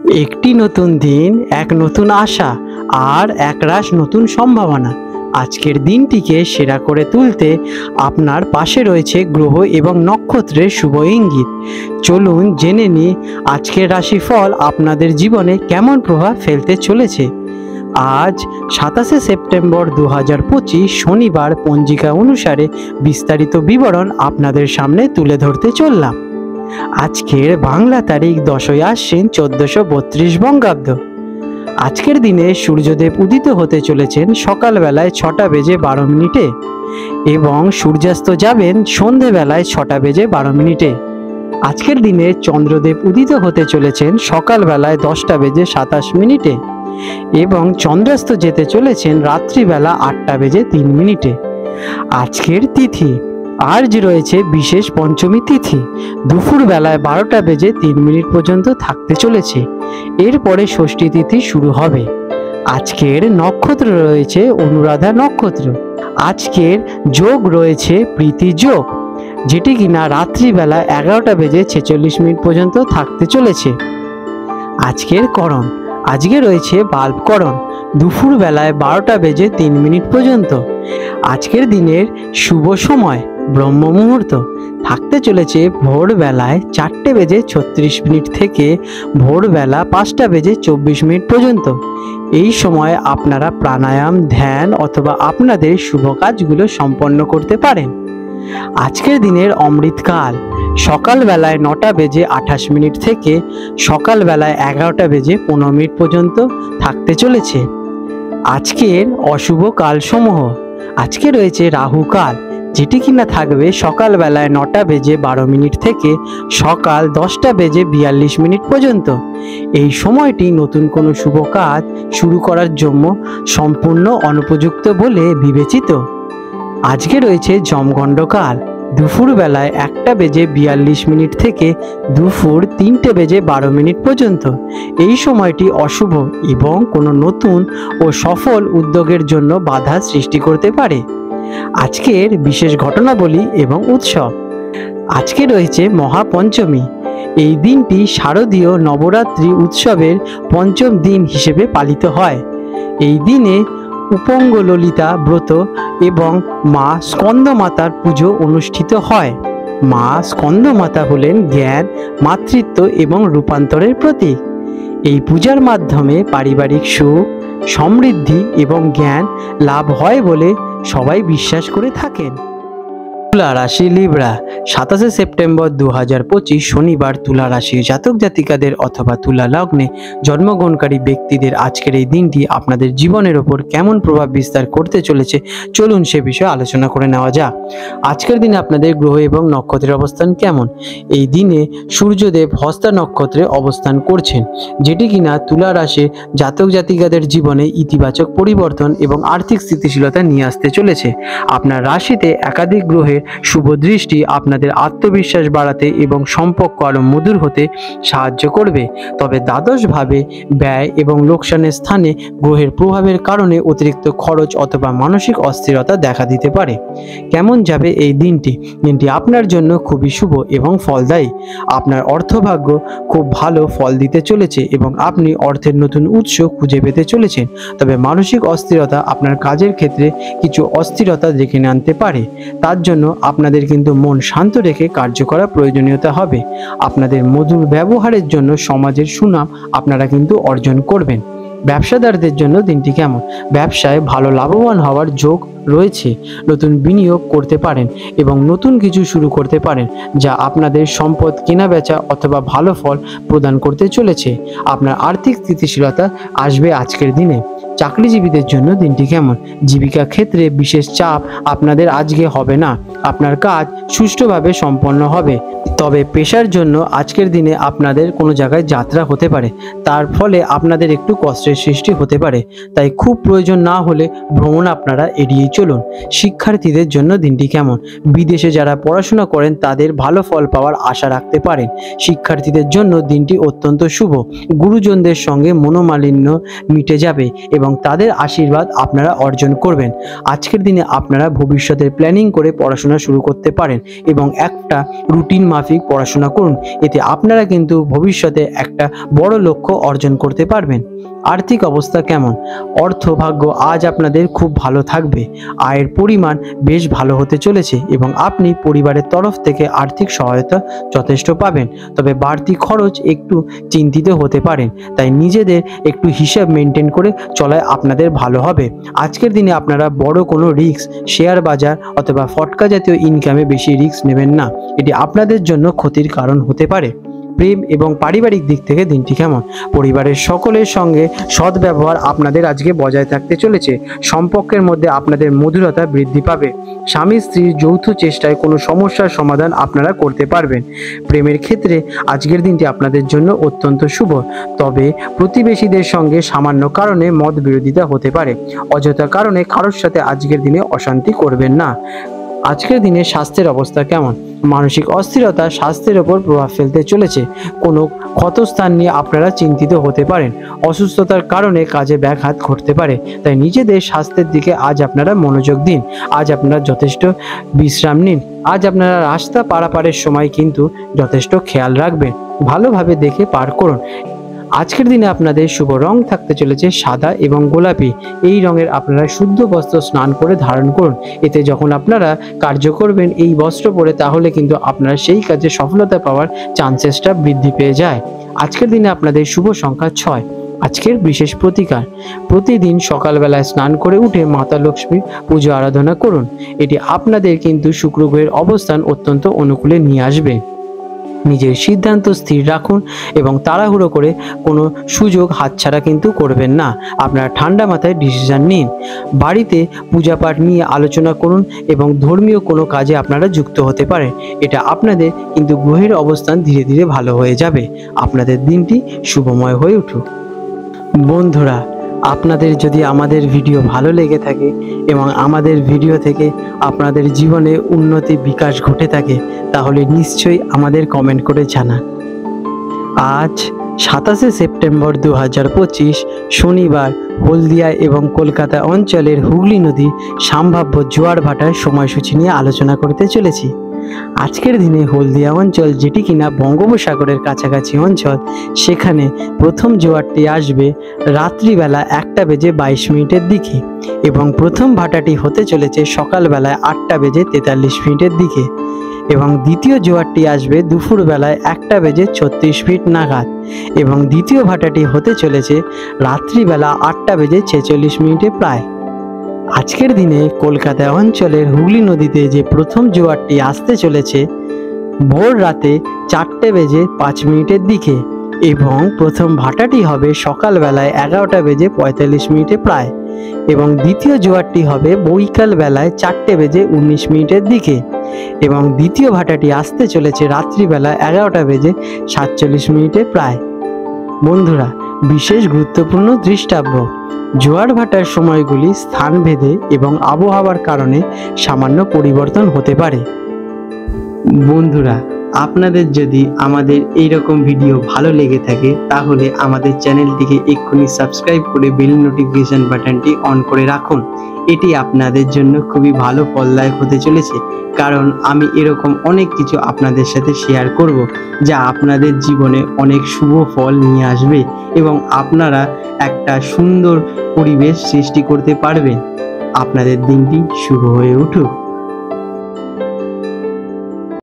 একটি নতুন দিন, এক নতুন আশা আর একরাশ নতুন সম্ভাবনা। আজকের দিনটিকে সেরা করে তুলতে আপনার পাশে রয়েছে গ্রহ এবং নক্ষত্রের শুভ ইঙ্গিত। চলুন জেনে নিই আজকের রাশিফল আপনাদের জীবনে কেমন প্রভাব ফেলতে চলেছে। আজ 27শে সেপ্টেম্বর 2025 শনিবার পঞ্জিকা অনুসারে বিস্তারিত বিবরণ আপনাদের সামনে তুলে ধরতে চললাম। আজকের বাংলা তারিখ 10ই আশ্বিন 1432 বঙ্গাব্দ। আজকের দিনে সূর্যদেব উদিত হতে চলেছেন সকালবেলায় 6:12 এবং সূর্যাস্ত যাবেন সন্ধেবেলায় 6:12। আজকের দিনে চন্দ্রদেব উদিত হতে চলেছেন সকালবেলায় 10:27 এবং চন্দ্রাস্ত যেতে চলেছেন রাত্রিবেলা 8:03। আজকের তিথি আজ রয়েছে বিশেষ পঞ্চমী তিথি, দুপুর বেলায় 12:03 পর্যন্ত থাকতে চলেছে। এরপরে ষষ্ঠী তিথি শুরু হবে। আজকের নক্ষত্র রয়েছে অনুরাধা নক্ষত্র। আজকের যোগ রয়েছে প্রীতি যোগ, যেটি কিনা রাত্রিবেলা 11:46 পর্যন্ত থাকতে চলেছে। আজকের করণ আজকে রয়েছে বাল্বকরণ, দুপুর বেলায় 12:03 পর্যন্ত। আজকের দিনের শুভ সময় ব্রহ্ম মুহূর্ত থাকতে চলেছে ভোরবেলায় 4:36 থেকে ভোরবেলা 5:24 পর্যন্ত। এই সময় আপনারা প্রাণায়াম, ধ্যান অথবা আপনাদের শুভ কাজগুলো সম্পন্ন করতে পারেন। আজকের দিনের অমৃতকাল সকালবেলায় 9:28 থেকে সকালবেলায় 11:15 পর্যন্ত থাকতে চলেছে। আজকের অশুভ কালসমূহ আজকে রয়েছে রাহুকাল, যেটি কিনা থাকবে সকালবেলায় 9:12 থেকে সকাল 10:42 পর্যন্ত। এই সময়টি নতুন কোনো শুভ কাজ শুরু করার জন্য সম্পূর্ণ অনুপযুক্ত বলে বিবেচিত। আজকে রয়েছে যমগণ্ডকাল, দুপুর বেলায় 1:42 থেকে দুপুর 3:12 পর্যন্ত। এই সময়টি অশুভ এবং কোনো নতুন ও সফল উদ্যোগের জন্য বাধা সৃষ্টি করতে পারে। আজকের বিশেষ ঘটনাবলী এবং উৎসব আজকে রয়েছে মহাপঞ্চমী। এই দিনটি শারদীয় নবরাত্রি উৎসবের পঞ্চম দিন হিসেবে পালিত হয়। এই দিনে উপঙ্গ ললিতা ব্রত এবং মা স্কন্দমাতার পুজো অনুষ্ঠিত হয়। মা স্কন্দমাতা হলেন জ্ঞান, মাতৃত্ব এবং রূপান্তরের প্রতীক। এই পূজার মাধ্যমে পারিবারিক সুখ, সমৃদ্ধি এবং জ্ঞান লাভ হয় বলে সবাই বিশ্বাস করে থাকেন। তুলা রাশি লিব্রা 27শে সেপ্টেম্বর 2025 শনিবার তুলা রাশির জাতক জাতিকাদের অথবা তুলা লগ্নে জন্মগ্রহণকারী ব্যক্তিদের আজকের এই দিনটি আপনাদের জীবনের ওপর কেমন প্রভাব বিস্তার করতে চলেছে চলুন সে বিষয়ে আলোচনা করে নেওয়া যাক। আজকের দিনে আপনাদের গ্রহ এবং নক্ষত্রের অবস্থান কেমন। এই দিনে সূর্যদেব হস্তা নক্ষত্রে অবস্থান করছেন, যেটি কিনা তুলা রাশির জাতক জাতিকাদের জীবনে ইতিবাচক পরিবর্তন এবং আর্থিক স্থিতিশীলতা নিয়ে আসতে চলেছে। আপনার রাশিতে একাধিক গ্রহের শুভ দৃষ্টি আপনাদের আত্মবিশ্বাস বাড়াতে এবং সম্পর্ক আরো মধুর হতে সাহায্য করবে। তবে দ্বাদশভাবে ব্যয় এবং লোকসানের স্থানে গ্রহের প্রভাবের কারণে অতিরিক্ত খরচ অথবা মানসিক অস্থিরতা দেখা দিতে পারে। কেমন যাবে এই দিনটি আপনার জন্য খুবই শুভ এবং ফলদায়ী। আপনার অর্থভাগ্য খুব ভালো ফল দিতে চলেছে এবং আপনি অর্থের নতুন উৎস খুঁজে পেতে চলেছেন। তবে মানসিক অস্থিরতা আপনার কাজের ক্ষেত্রে কিছু অস্থিরতা ডেকে আনতে পারে। তার জন্য আপনাদের কিন্তু মন শান্ত রেখে কার্য করা প্রয়োজনীয়তা হবে। আপনাদের মধুর ব্যবহারের জন্য সমাজের সুনাম আপনারা কিন্তু অর্জন করবেন। ব্যবসাদারদের জন্য দিনটি কেমন। ব্যবসায় ভালো লাভবান হওয়ার যোগ রয়েছে। নতুন বিনিয়োগ করতে পারেন এবং নতুন কিছু শুরু করতে পারেন, যা আপনাদের সম্পদ কেনা বেচা অথবা ভালো ফল প্রদান করতে চলেছে। আপনার আর্থিক স্থিতিশীলতা আসবে আজকের দিনে। চাকরিজীবীদের জন্য দিনটি কেমন। জীবিকা ক্ষেত্রে বিশেষ চাপ আপনাদের আজকে হবে না। আপনার কাজ সুষ্ঠুভাবে সম্পন্ন হবে। তবে পেশার জন্য আজকের দিনে আপনাদের কোনো জায়গায় যাত্রা হতে পারে, তার ফলে আপনাদের একটু কষ্টের সৃষ্টি হতে পারে। তাই খুব প্রয়োজন না হলে ভ্রমণ আপনারা এড়িয়ে চলুন। শিক্ষার্থীদের জন্য দিনটি কেমন। বিদেশে যারা পড়াশোনা করেন তাদের ভালো ফল পাওয়ার আশা রাখতে পারেন। শিক্ষার্থীদের জন্য দিনটি অত্যন্ত শুভ। গুরুজনদের সঙ্গে মনোমালিন্য মিটে যাবে এবং তাদের আশীর্বাদ আপনারা অর্জন করবেন। আজকের দিনে আপনারা ভবিষ্যতের প্ল্যানিং করে পড়াশোনা শুরু করতে পারেন এবং একটা রুটিন মাফিক ভিত্তিক পড়াশোনা করুন। এতে আপনারা কিন্তু ভবিষ্যতে একটা বড় লক্ষ্য অর্জন করতে পারবেন। আর্থিক অবস্থা কেমন? অর্থভাগ্য আজ আপনাদের খুব ভালো থাকবে। আয়ের পরিমাণ বেশ ভালো হতে চলেছে এবং আপনি পরিবারের তরফ থেকে আর্থিক সহায়তা যথেষ্ট পাবেন। তবে বাড়তি খরচ একটু চিন্তিত হতে পারেন, তাই নিজেদের একটু হিসাব মেনটেন করে চলায় আপনাদের ভালো হবে। আজকের দিনে আপনারা বড় কোনো রিস্ক, শেয়ার বাজার অথবা ফটকা জাতীয় ইনকামে বেশি রিস্ক নেবেন না, এটি আপনাদের জন্য ক্ষতির কারণ হতে পারে। প্রেম এবং পারিবারিক দিক থেকে দিনটি কেমন? পরিবারের সকলের সঙ্গে সদ্ব্যবহার আপনাদের আজকে বজায় থাকতে চলেছে। সম্পর্কের মধ্যে আপনাদের মধুরতা বৃদ্ধি পাবে। স্বামী স্ত্রীর যৌথ চেষ্টায় কোনো সমস্যার সমাধান আপনারা করতে পারবেন। প্রেমের ক্ষেত্রে আজকের দিনটি আপনাদের জন্য অত্যন্ত শুভ, তবে প্রতিবেশীদের সঙ্গে সামান্য কারণে মত বিরোধিতা হতে পারে। অযথা কারণে কারোর সাথে আজকের দিনে অশান্তি করবেন না। আজকের দিনে স্বাস্থ্যের অবস্থা কেমন? মানসিক অস্থিরতা স্বাস্থ্যের ওপর প্রভাব ফেলতে চলেছে। কোনো ক্ষতস্থান নিয়ে আপনারা চিন্তিত হতে পারেন। অসুস্থতার কারণে কাজে ব্যাঘাত ঘটতে পারে, তাই নিজেদের স্বাস্থ্যের দিকে আজ আপনারা মনোযোগ দিন। আজ আপনারা যথেষ্ট বিশ্রাম নিন। আজ আপনারা রাস্তা পারাপারের সময় কিন্তু যথেষ্ট খেয়াল রাখবেন, ভালোভাবে দেখে পার করুন। আজকের দিনে আপনাদের শুভ রং থাকতে চলেছে সাদা এবং গোলাপি। এই রঙের আপনারা শুদ্ধ বস্ত্র স্নান করে ধারণ করুন। এতে যখন আপনারা কার্য করবেন এই বস্ত্র পরে, তাহলে কিন্তু আপনারা সেই কাজে সফলতা পাওয়ার চান্সেসটা বৃদ্ধি পেয়ে যায়। আজকের দিনে আপনাদের শুভ সংখ্যা 6। আজকের বিশেষ প্রতিকার: প্রতিদিন সকালবেলায় স্নান করে উঠে মাতা লক্ষ্মীর পুজো আরাধনা করুন। এটি আপনাদের কিন্তু শুক্র গ্রহের অবস্থান অত্যন্ত অনুকূলে নিয়ে আসবে। নিজের সিদ্ধান্ত স্থির রাখুন এবং তাড়াহুড়ো করে কোনো সুযোগ হাতছাড়া কিন্তু করবেন না। আপনারা ঠান্ডা মাথায় ডিসিশন নিন। বাড়িতে পূজাপাঠ নিয়ে আলোচনা করুন এবং ধর্মীয় কোনো কাজে আপনারা যুক্ত হতে পারেন। এটা আপনাদের কিন্তু গ্রহের অবস্থান ধীরে ধীরে ভালো হয়ে যাবে। আপনাদের দিনটি শুভময় হয়ে উঠুক। বন্ধুরা, আপনাদের যদি আমাদের ভিডিও ভালো লেগে থাকে এবং আমাদের ভিডিও থেকে আপনাদের জীবনে উন্নতি বিকাশ ঘটে থাকে, তাহলে নিশ্চয়ই আমাদের কমেন্ট করে জানান। আজ 27শে সেপ্টেম্বর 2025 শনিবার হলদিয়া এবং কলকাতা অঞ্চলের হুগলি নদী সম্ভাব্য জোয়ার ভাটার সময়সূচি নিয়ে আলোচনা করতে চলেছি। আজকের দিনে হলদিয়া অঞ্চল, যেটি কিনা বঙ্গোপসাগরের কাছাকাছি অঞ্চল, সেখানে প্রথম জোয়ারটি আসবে রাত্রিবেলা 1:22 দিকে এবং প্রথম ভাটাটি হতে চলেছে সকালবেলায় 8:43 দিকে এবং দ্বিতীয় জোয়ারটি আসবে দুপুরবেলায় 1:36 নাগাদ এবং দ্বিতীয় ভাটাটি হতে চলেছে রাত্রিবেলা 8:46 প্রায়। আজকের দিনে কলকাতা অঞ্চলের হুগলি নদীতে যে প্রথম জোয়ারটি আসতে চলেছে ভোর রাতে 4:05 দিকে এবং প্রথম ভাটাটি হবে সকালবেলায় 11:45 প্রায় এবং দ্বিতীয় জোয়ারটি হবে বৈকাল বেলায় 4:19 দিকে এবং দ্বিতীয় ভাটাটি আসতে চলেছে রাত্রিবেলা 11:47 প্রায়। বন্ধুরা, বিশেষ গুরুত্বপূর্ণ দৃষ্টাব্য: জোয়ার ভাটার সময়গুলি স্থানভেদে এবং আবহাওয়ার কারণে সামান্য পরিবর্তন হতে পারে। বন্ধুরা, আপনাদের যদি আমাদের এই রকম ভিডিও ভালো লেগে থাকে, তাহলে আমাদের চ্যানেলটিকে এক্ষুনি সাবস্ক্রাইব করে বেল নোটিফিকেশন বাটনটি অন করে রাখুন। এটি আপনাদের জন্য খুবই ভালো ফলদায়ক হতে চলেছে, কারণ আমি এরকম অনেক কিছু আপনাদের সাথে শেয়ার করব যা আপনাদের জীবনে অনেক শুভ ফল নিয়ে আসবে এবং আপনারা একটা সুন্দর পরিবেশ সৃষ্টি করতে পারবেন। আপনাদের দিনটি শুভ হয়ে উঠুক।